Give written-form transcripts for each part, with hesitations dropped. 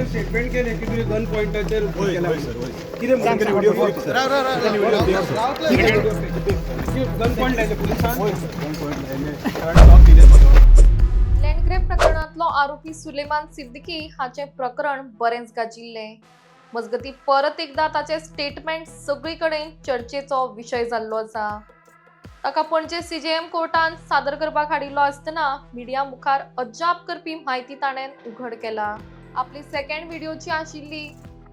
Statement केले की तुम्ही गन पॉइंटरचेर गन पॉइंट लायले पुलिसान लँडग्रॅब प्रकरणातलो आरोपी सुलेमान सिद्दीकी हाचे प्रकरण बरेंच गाजिल्लें. मजगती परत एकदा ताचे स्टेटमेंट सगळीकडेन चर्चेचो विशय जाल्लो आसा. ताका पणजे सीजेएम कोर्टान सादर करपाक हाडिल्लो आसतना मिडिया मुखार अजाप करपी म्हायती ताणें उघड केला. आपली सेकंड व्हिडिओ जी आशिल्ली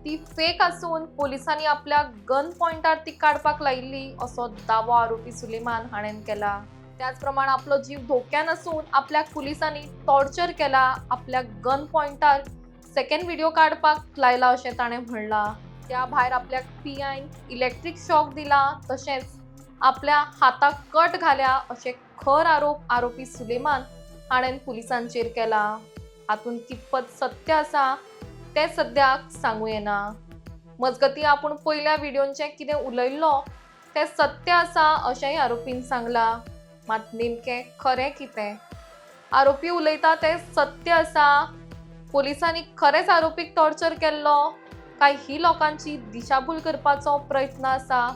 ती फेक आसून पोलिसांनी आपल्या गन पॉइंटार ती काडपाक लायिल्ली असो दावो आरोपी सुलेमान हाणें केला. त्याच प्रमाण आपलो जीव धोक्यान आसून आपल्या पुलिसांनी टॉर्चर केला, आपल्या गन पॉइंटार सेकंड व्हिडिओ काडपाक लायला अशें ताणें म्हणला. त्या भायर आपल्या पियान इलेक्ट्रीक शॉक दिला, तशेंच आपल्या हाताक कट घाल्या अशें खर आरोप आरोपी सुलेमान हाणें पुलिसांचेर केला. हातून कितपत सत्य आसा ते सद्याक सांगू येना. मजगती आपूण पयल्या व्हिडिओंचें कितें उलयल्लो तें सत्य आसा अशेंय आरोपीन सांगला. मात नेमकें खरें कितें? आरोपी उलयता तें सत्य आसा? पोलिसांनी खरेंच आरोपीक टॉर्चर केल्लो काय ही लोकांची दिशाभूल करपाचो प्रयत्न आसा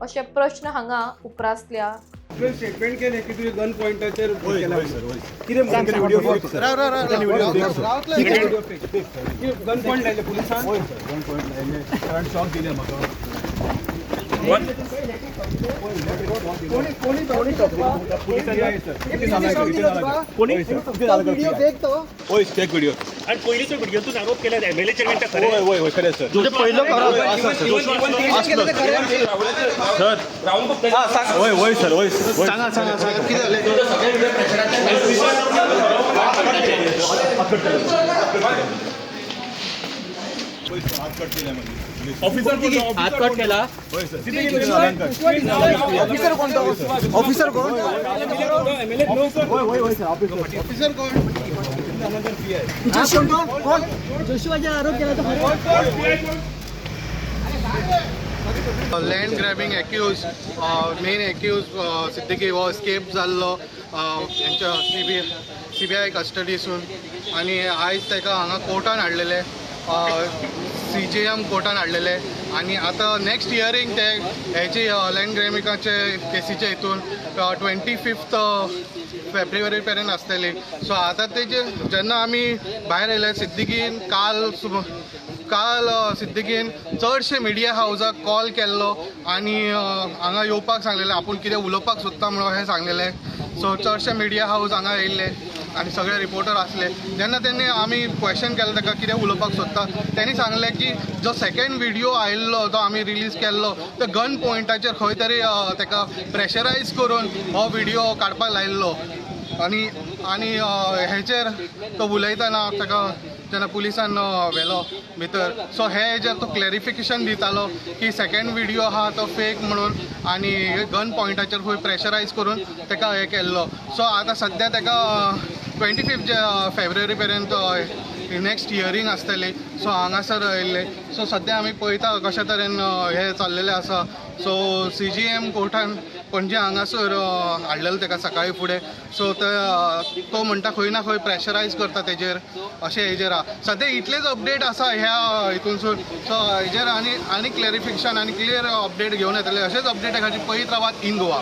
अशे प्रश्न हांगा उप्रासल्या. स्टेटमेंट केले की तुम्ही गन पॉइंटरचेर गन पॉइंट लायले पुलिसान शॉक दिले व्हिडिओ आणि पहिलीच्या व्हिडिओतून आरोप केला एमएलए चेअरमॅनचा खरं सर ऑफिसर हात कट केला. ऑफिसर कोण land grabbing accused main accused Siddiqui हो एस्केप जाल्लो यांच्या सीबीआय कस्टडीसून आनी आयज ताका हांगा कोर्टान हाडलेले, सीजेएम कोर्टान हाडलेले आनी आतां नेक्स्ट हियरींग ते हेची लँड ग्रॅबिंगाचे केसीचे हितून 25 फेब्रुवारी पर्यंत आसतली. सो आतां तेजे जेन्ना आमी भायर येयले सिद्दीकीन काल सिद्दीकीन चडशे मिडिया हावजाक कॉल केल्लो आनी हांगा येवपाक सांगलेलें, आपूण कितें उलोवपाक सोदता म्हणून हें सांगलेलें. सो चडशे मिडिया हावज हांगा येयल्ले आनी सगळे रिपोर्टर आसले. जेन्ना तेणी आमी क्वेश्चन केलें ताका कितें उलोवपाक सोदता, तेणी सांगलें की जो सेकंड व्हिडिओ आयिल्लो जो आमी रिलीज केल्लो तो गन पॉइंटाचेर खंय तरी ताका प्रेशरायज करून हो व्हिडिओ काडपाक लायिल्लो आनी हेचेर तो उलयतना ताका जेन्ना पुलिसान व्हेलो भितर, सो हेजेर तो क्लॅरिफिकेशन दितालो की सेकंड व्हिडिओ आहा तो फेक म्हणून आनी गन पॉइंटाचेर खंय प्रेशरायज करून ताका हें केल्लो. सो आतां सद्या ताका 25 फेब्रुवारी पर्यंत नेक्स्ट हियरींग आसतली. सो हांगासर येयल्ले. सो सद्या आमी पळयता कशे तरेन हें चल्लेलें आसा. सो सीजीएम कोर्टान पणजे हांगासर हाडलेलो ताका सकाळी फुडें. सो तो म्हणटा खंय ना खंय प्रेशरायज करता तेजेर अशें हेजेर आहा. सद्या इतलेच अपडेट आसा ह्या हितूनसून. सो हेजेर आनी क्लॅरिफिकेशन आनी क्लियर अपडेट घेवन येतले. अशेंच अपडेट खातीर पळयत रावात इन गोवा.